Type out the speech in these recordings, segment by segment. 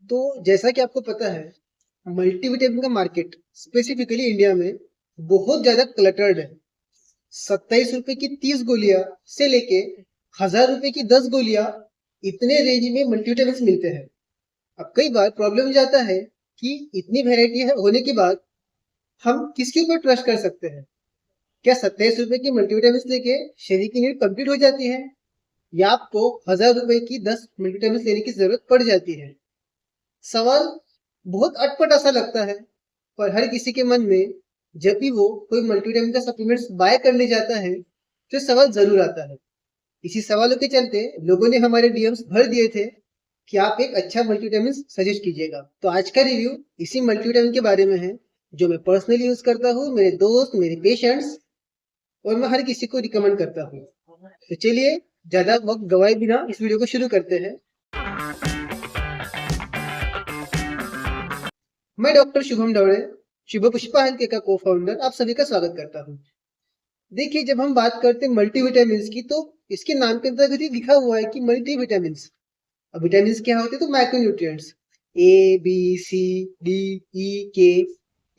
तो जैसा कि आपको पता है, मल्टीविटामिन का मार्केट स्पेसिफिकली इंडिया में बहुत ज्यादा क्लटर्ड है। 27 रुपए की 30 गोलियां से लेके 1000 रुपए की 10 गोलियां, इतने रेंज में मल्टीविटामिन मिलते हैं। अब कई बार प्रॉब्लम जाता है कि इतनी वेराइटी होने के बाद हम किसके ऊपर ट्रस्ट कर सकते हैं। क्या 27 रुपए की मल्टीविटामिन लेके शरीर की नीड कंप्लीट हो जाती है, या आपको 1000 रुपए की 10 मल्टीविटामिन लेने की जरूरत पड़ जाती है। सवाल बहुत अटपटा सा लगता है, पर हर किसी के मन में जब भी वो कोई मल्टीविटामिन का सप्लीमेंट्स बाय करने जाता है तो सवाल जरूर आता है। इसी सवालों के चलते लोगों ने हमारे डीएम्स भर दिए थे कि आप एक अच्छा मल्टीविटामिन सजेस्ट कीजिएगा। तो आज का रिव्यू इसी मल्टीविटामिन के बारे में है, जो मैं पर्सनली यूज करता हूँ, मेरे दोस्त, मेरे पेशेंट्स, और मैं हर किसी को रिकमेंड करता हूँ। तो चलिए, ज्यादा वक्त गवाए बिना इस वीडियो को शुरू करते हैं। मैं डॉक्टर शुभम डवड़े, शुभ पुष्पा हेल्थ का को फाउंडर, आप सभी का स्वागत करता हूँ। देखिए, जब हम बात करते हैं मल्टीविटामिन की, तो इसके नाम के अंदर ही लिखा हुआ है कि मल्टीविटामिन। अब विटामिन क्या होते हैं? तो micronutrients, A B C D E K,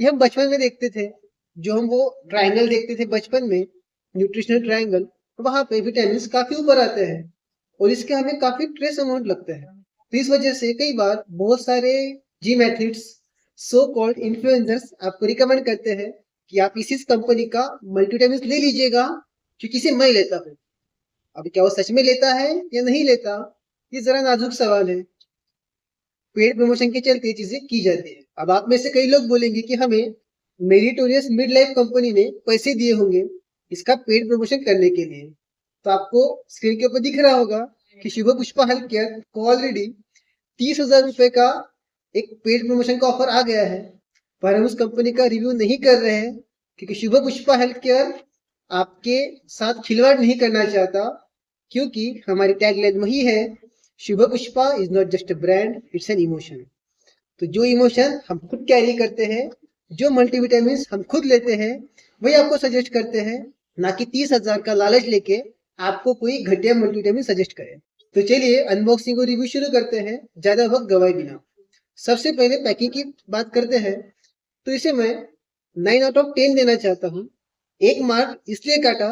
ये हम बचपन में देखते थे। जो हम वो ट्रायंगल देखते थे बचपन में, न्यूट्रिशनल ट्रायंगल, वहां पे विटामिन काफी ऊपर आते हैं और इसके हमें काफी ट्रेस अमाउंट लगते हैं। तो इस वजह से कई बार बहुत सारे gym athletes, so called influencers आपको रिकमेंड करते हैं कि आप इसी कंपनी का मल्टीविटामिन ले लीजिएगा, क्योंकि इसे मैं लेता हूँ। अब क्या वो सच में लेता है या नहीं लेता, ये जरा नाजुक सवाल है। पेड प्रमोशन के चलते चीजें की जाती है। अब आप में से कई लोग बोलेंगे कि हमें मेरिटोरियस मिड लाइफ कंपनी ने पैसे दिए होंगे इसका पेड प्रमोशन करने के लिए। तो आपको स्क्रीन के ऊपर दिख रहा होगा कि शुभ पुष्पा हेल्थ केयर को ऑलरेडी 30,000 रुपए का एक पेड प्रमोशन का ऑफर आ गया है, पर हम उस कंपनी का रिव्यू नहीं कर रहे हैं, क्योंकि शुभ पुष्पा हेल्थ केयर आपके साथ खिलवाड़ नहीं करना चाहता। क्योंकि हमारी टैगलाइन वही है, Shubh Pushpa is not just a brand, it's an emotion. तो जो इमोशन हम खुद कैरी करते हैं, जो मल्टीविटामिन हम खुद लेते हैं, वही आपको सजेस्ट करते हैं, ना कि 30,000 का लालच लेके आपको कोई घटिया मल्टीविटामिन सजेस्ट करे। तो चलिए अनबॉक्सिंग और रिव्यू शुरू करते हैं, ज्यादा वक्त गवाए बिना। सबसे पहले पैकिंग की बात करते हैं, तो इसे मैं 9 आउट ऑफ 10 देना चाहता हूँ। एक मार्क इसलिए काटा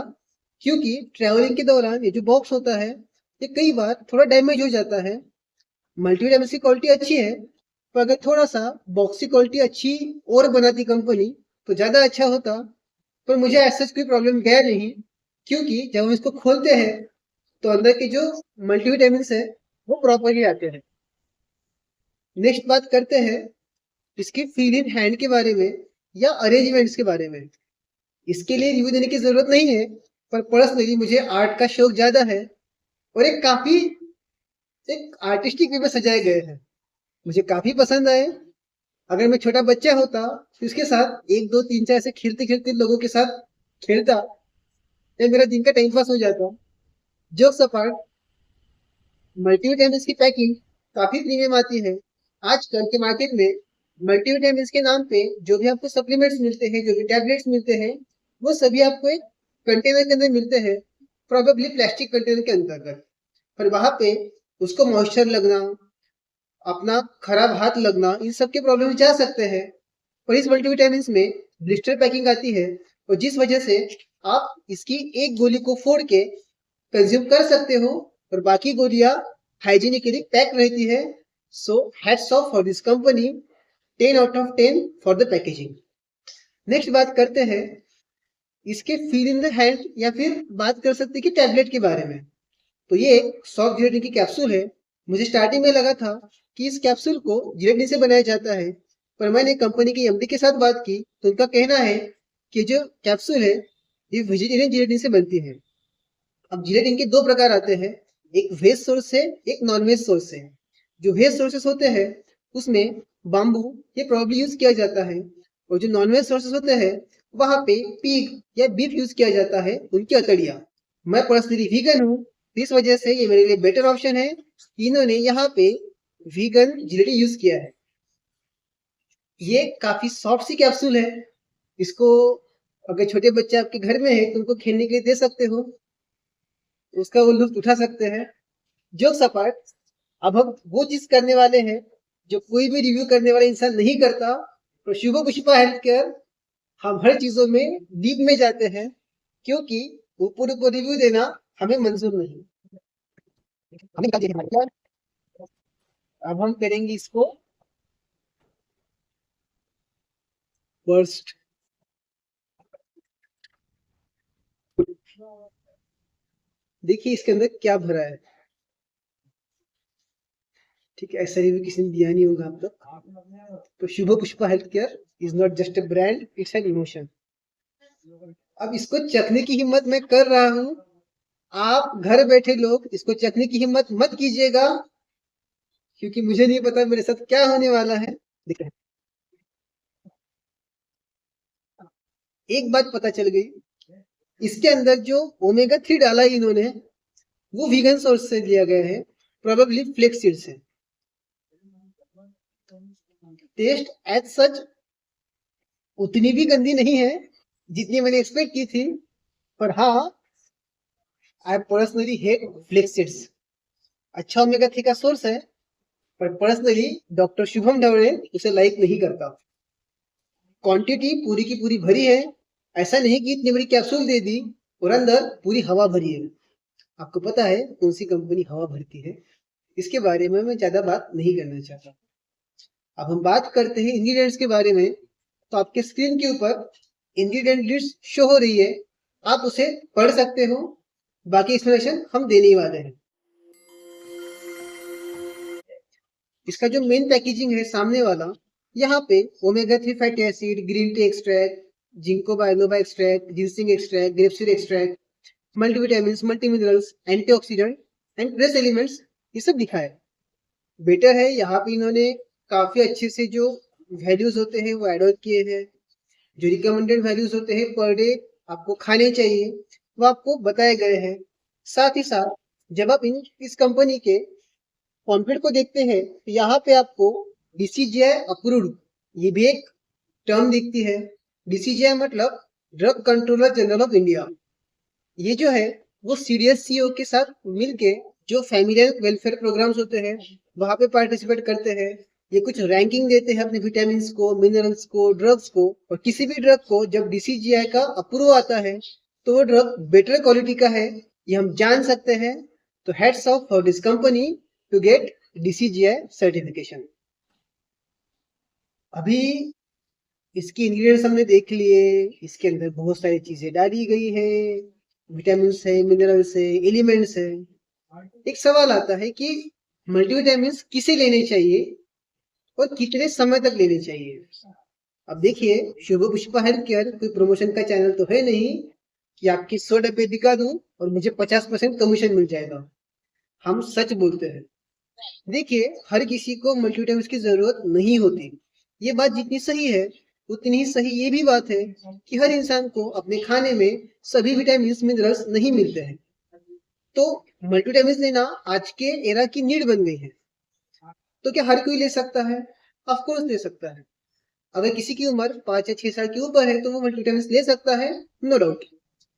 क्योंकि ट्रेवलिंग के दौरान ये जो बॉक्स होता है, ये कई बार थोड़ा डैमेज हो जाता है। मल्टीविटामिन की क्वालिटी अच्छी है, पर अगर थोड़ा सा बॉक्स की क्वालिटी अच्छी और बनाती कंपनी तो ज्यादा अच्छा होता। पर मुझे ऐसा कोई प्रॉब्लम गया नहीं, क्योंकि जब हम इसको खोलते हैं तो अंदर के जो मल्टीविटामिन है वो प्रॉपरली आते हैं। नेक्स्ट बात करते हैं इसकी फील इन हैंड के बारे में या अरेंजमेंट्स के बारे में। इसके लिए रिव्यू देने की जरूरत नहीं है, पर पर्सनली मुझे आर्ट का शौक ज्यादा है और एक आर्टिस्टिक वे में सजाए गए हैं, मुझे काफी पसंद आए। अगर मैं छोटा बच्चा होता तो इसके साथ 1 2 3 4 ऐसे खेलते खेलते लोगों के साथ खेलता, या मेरा दिन का टाइम पास हो जाता। जोक्स अपार्ट, मल्टीविटामिन की पैकिंग काफी प्रीमियम आती है। आजकल के मार्केट में मल्टीविटामिन के नाम पे जो भी आपको सप्लीमेंट्स मिलते हैं, जो भी टैबलेट्स मिलते हैं, वो सभी आपको एक कंटेनर के अंदर मिलते हैं, प्रोबेबली प्लास्टिक कंटेनर के अंतर्गत। पर वहां पे उसको मॉइस्चर लगना, अपना खराब हाथ लगना, इन सब के प्रॉब्लम जा सकते हैं। पर इस मल्टीविटामिन में ब्लिस्टर पैकिंग आती है, और जिस वजह से आप इसकी एक गोली को फोड़ के कंज्यूम कर सकते हो और बाकी गोलियां हाइजीनिकली पैक रहती है। So hats off for this company, 10 out of 10 for the packaging. Next बात करते हैं इसके फील इन द हैंड, या फिर बात कर सकते हैं कि टैबलेट के बारे में। तो ये एक सॉफ्ट जिलेटिन की कैप्सूल है। मुझे स्टार्टिंग में लगा था कि इस कैप्सूल को जिलेटिन से बनाया जाता है, पर मैंने कंपनी के एमडी के साथ बात की तो उनका कहना है कि जो कैप्सूल है ये वेजिटेरियन जिलेटिन से बनती है। अब जिलेटिन के दो प्रकार आते हैं, एक वेज सोर्स से, एक नॉन वेज सोर्स से। जो वेज सोर्सेस होते हैं उसमें बाम्बू ये प्रॉब्ली यूज किया जाता है, और जो नॉन वेज सोर्सेस होते हैं वहां पे पीग या बीफ यूज किया जाता है, उनकी अतड़ियां। मैं पर्सनली वीगन हूँ, इस वजह से ये मेरे लिए बेटर ऑप्शन है। इन्होंने यहाँ पे वीगन जिलेटिन यूज किया है। ये काफी सॉफ्ट सी कैप्सूल है, इसको अगर छोटे बच्चे आपके घर में है तो उनको खेलने के लिए दे सकते हो, उसका वो लुत्फ उठा सकते हैं। जोक्स अपार्ट, अब हम वो चीज करने वाले हैं जो कोई भी रिव्यू करने वाला इंसान नहीं करता। तो शुभ पुष्पा हेल्थ केयर हम हर चीजों में डीप में जाते हैं, क्योंकि ऊपर ऊपर रिव्यू देना हमें मंजूर नहीं। हमें निकाल दिया हमारे। अब हम करेंगे इसको वर्स्ट। देखिए इसके अंदर क्या भरा है। ठीक है, ऐसा रिव्यू किसी ने दिया नहीं होगा अब तक। तो Shubh Pushpa health care is not just a brand, it's an emotion. अब इसको चखने की हिम्मत मैं कर रहा हूँ। आप घर बैठे लोग इसको चखने की हिम्मत मत कीजिएगा, क्योंकि मुझे नहीं पता मेरे साथ क्या होने वाला है। देखिए एक बात पता चल गई, इसके अंदर जो ओमेगा 3 डाला है इन्होंने, वो वीगन सोर्स से लिया गया है, प्रोबेबली फ्लेक्स सीड से। टेस्ट एज सच उतनी भी गंदी नहीं है जितनी मैंने एक्सपेक्ट की थी, पर हाँ, I personally hate flax seeds. अच्छा ओमेगा 3 का सोर्स है, पर पर्सनली डॉक्टर शुभम ढवड़े उसे लाइक नहीं करता। क्वांटिटी पूरी की पूरी भरी है, ऐसा नहीं कि इतनी बड़ी कैप्सूल दे दी और अंदर पूरी हवा भरी है। आपको पता है कौन सी कंपनी हवा भरती है, इसके बारे में मैं ज्यादा बात नहीं करना चाहता। अब हम बात करते हैं इंग्रेडिएंट्स के बारे में। तो आपके स्क्रीन के ऊपर इंग्रेडिएंट लिस्ट शो हो रही है, आप उसे पढ़ सकते हो। बाकी एक्सप्लेनेशन हम देने ही वाले हैं। इसका जो मेन पैकेजिंग है सामने वाला, यहाँ पे omega 3 fatty acid, green tea extract, ginkgo biloba extract, ginseng extract, grapeseed extract, multivitamin, multi minerals, antioxidant and trace elements, ये सब लिखा है। बेटर है यहाँ पे इन्होंने काफी अच्छे से जो वैल्यूज होते हैं वो एड किए हैं। जो रिकमेंडेड वैल्यूज होते हैं पर डे आपको खाने चाहिए, वो आपको बताए गए हैं। साथ ही साथ जब आप इस कंपनी के पॉम्पलेट को देखते हैं तो यहाँ पे आपको डीसीजीआई अप्रूव्ड ये भी एक टर्म दिखती है। डीसीजीआई मतलब drug controller general of India. ये जो है वो सीडीएससीओ के साथ मिलके जो फैमिली वेलफेयर प्रोग्राम्स होते हैं वहां पे पार्टिसिपेट करते हैं। ये कुछ रैंकिंग देते हैं अपने विटामिन को, मिनरल्स को, ड्रग्स को, और किसी भी ड्रग को जब डीसीजीआई का अप्रूव आता है तो वो ड्रग बेटर क्वालिटी का है, ये हम जान सकते हैं। तो hats off for this company to get DCGI certification. अभी इसकी इंग्रेडिएंट्स हमने देख लिए, इसके अंदर बहुत सारी चीजें डाली गई है, विटामिन है, मिनरल्स है, एलिमेंट्स है। एक सवाल आता है कि मल्टीविटामिन किसे लेने चाहिए और कितने समय तक लेने चाहिए। अब देखिए, शुभ पुष्पा हेल्थ केयर कोई प्रमोशन का चैनल तो है नहीं कि आपकी 100 डब्बे दिखा दूं और मुझे 50% कमीशन मिल जाएगा। हम सच बोलते हैं। देखिए हर किसी को मल्टीविटामिन की जरूरत नहीं होती, ये बात जितनी सही है उतनी ही सही ये भी बात है कि हर इंसान को अपने खाने में सभी विटामिन मिनरल्स नहीं मिलते हैं। तो मल्टीविटामिन लेना आज के एरा की नीड बन गई है। तो क्या हर कोई ले सकता है? ऑफ कोर्स ले सकता है। अगर किसी की उम्र 5 या 6 साल के ऊपर है तो वो मल्टीविटामिन ले सकता है, नो डाउट।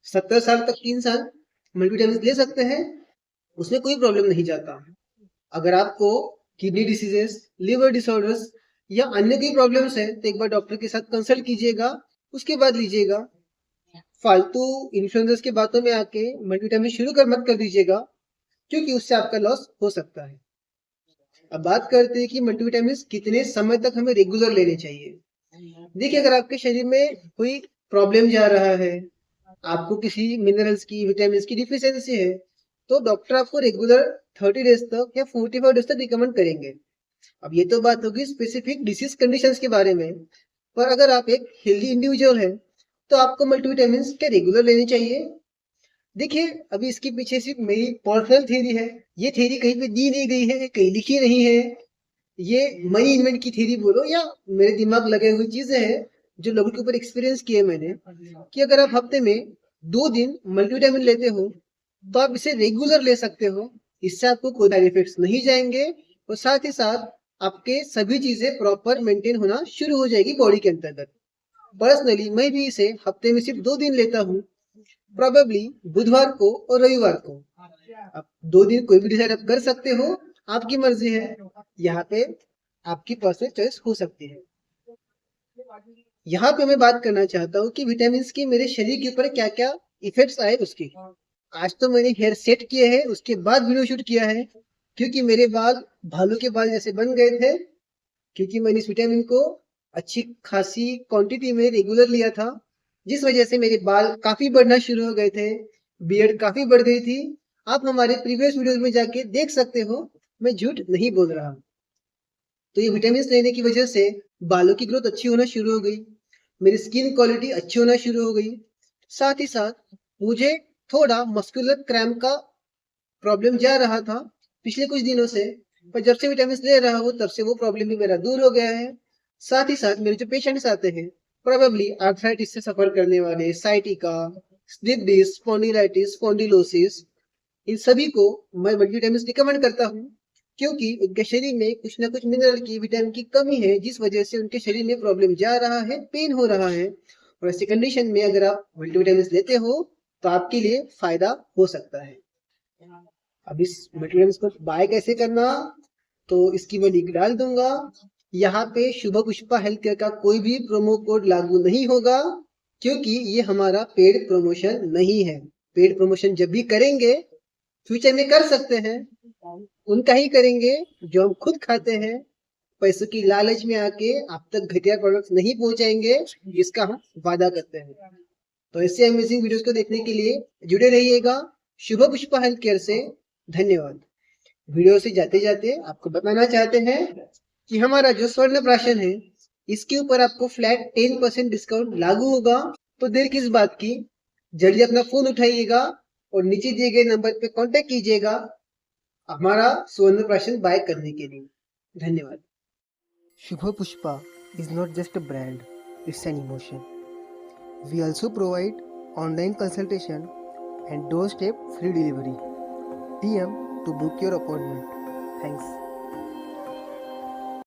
70 साल तक के इंसान मल्टीविटामिन ले सकते हैं, उसमें कोई प्रॉब्लम नहीं जाता। अगर आपको किडनी डिसीजेस, लिवर डिसऑर्डर्स या अन्य कोई प्रॉब्लम्स है तो एक बार डॉक्टर के साथ कंसल्ट कीजिएगा, उसके बाद लीजिएगा। फालतू इन्फ्लुएंसर्स की बातों में आके मल्टीविटामिन शुरू कर मत कर दीजिएगा, क्योंकि उससे आपका लॉस हो सकता है। अब बात करते हैं कि मल्टीविटामिन कितने समय तक हमें रेगुलर लेने चाहिए। देखिए अगर आपके शरीर में कोई प्रॉब्लम जा रहा है, आपको किसी मिनरल्स की, विटामिन की डिफिशियंसी है, तो डॉक्टर आपको रेगुलर 30 डेज तक या 45 डेज तक रिकमेंड करेंगे। अब ये तो बात होगी स्पेसिफिक डिसीज कंडीशंस के बारे में, पर अगर आप एक हेल्दी इंडिविजुअल है तो आपको मल्टीविटामिन क्या रेगुलर लेने चाहिए। देखिए अभी इसके पीछे सिर्फ मेरी पर्सनल थ्योरी है, ये थ्योरी कहीं पे दी नहीं गई है, कहीं लिखी नहीं है। ये मनी इन्वेंट की थ्योरी बोलो या मेरे दिमाग लगे हुई चीजें हैं जो लोगों के ऊपर एक्सपीरियंस किए मैंने, कि अगर आप हफ्ते में 2 दिन मल्टीविटामिन लेते हो तो आप इसे रेगुलर ले सकते हो। इससे आपको कोई साइड इफेक्ट्स नहीं जाएंगे और साथ ही साथ आपके सभी चीजें प्रॉपर मेंटेन होना शुरू हो जाएगी बॉडी के अंतर्गत। पर्सनली मैं भी इसे हफ्ते में सिर्फ 2 दिन लेता हूँ, प्रोबेबली बुधवार को और रविवार को। आप 2 दिन कोई भी डिसाइड आप कर सकते हो, आपकी मर्जी है। यहाँ पे आपकी पर्सनल चॉइस हो सकती है। यहाँ पे मैं बात करना चाहता हूँ कि विटामिन के मेरे शरीर के ऊपर क्या क्या इफेक्ट्स आए उसके। आज तो मैंने हेयर सेट किए हैं, उसके बाद वीडियो शूट किया है, क्योंकि मेरे बाल भालू के बाल जैसे बन गए थे, क्योंकि मैंने इस विटामिन को अच्छी खासी क्वांटिटी में रेगुलर लिया था, जिस वजह से मेरे बाल काफी बढ़ना शुरू हो गए थे, बियर्ड काफी बढ़ गई थी। आप हमारे प्रीवियस वीडियोस में जाके देख सकते हो, मैं झूठ नहीं बोल रहा। तो ये विटामिन लेने की वजह से बालों की ग्रोथ अच्छी होना शुरू हो गई, मेरी स्किन क्वालिटी अच्छी होना शुरू हो गई। साथ ही साथ मुझे थोड़ा मस्कुलर क्रैम्प का प्रॉब्लम जा रहा था पिछले कुछ दिनों से, पर जब से विटामिन ले रहा हूँ तब से वो प्रॉब्लम भी मेरा दूर हो गया है। साथ ही साथ मेरे जो पेशेंट्स आते हैं, प्रोबेबली आर्थराइटिस से सफर करने वाले, sciatica, slip disc, spondylitis, spondylosis, इन सभी को मैं मल्टीविटामिन रिकमेंड करता हूँ, क्योंकि उनके शरीर में कुछ ना कुछ मिनरल की, विटामिन की कमी है, जिस वजह से उनके शरीर में प्रॉब्लम जा रहा है, पेन हो रहा है। और ऐसी कंडीशन में अगर आप मल्टीविटामिन लेते हो तो आपके लिए फायदा हो सकता है। अब इस मटेरियल को बाय कैसे करना, तो इसकी मैं लिंक डाल दूंगा। यहाँ पे शुभ पुष्पा हेल्थ केयर का कोई भी प्रोमो कोड लागू नहीं होगा, क्योंकि ये हमारा पेड प्रमोशन नहीं है। पेड प्रमोशन जब भी करेंगे, फ्यूचर में कर सकते हैं, उनका ही करेंगे जो हम खुद खाते हैं। पैसों की लालच में आके आप तक घटिया प्रोडक्ट्स नहीं पहुंचाएंगे, जिसका हम वादा करते हैं। तो ऐसे अमेजिंग वीडियोस को देखने के लिए जुड़े रहिएगा शुभ पुष्पा हेल्थ केयर से। धन्यवाद। वीडियो से जाते जाते आपको बताना चाहते हैं कि हमारा जो स्वर्ण प्राशन है, इसके ऊपर आपको फ्लैट 10% डिस्काउंट लागू होगा। तो देर किस बात की, जल्दी अपना फोन उठाइएगा और नीचे दिए गए नंबर पे कांटेक्ट कीजिएगा हमारा स्वर्ण प्राशन बाय करने के लिए। धन्यवाद। शुभ Pushpa is not just a brand, it's an emotion. We also provide online consultation and doorstep free delivery. DM to book your appointment. Thanks.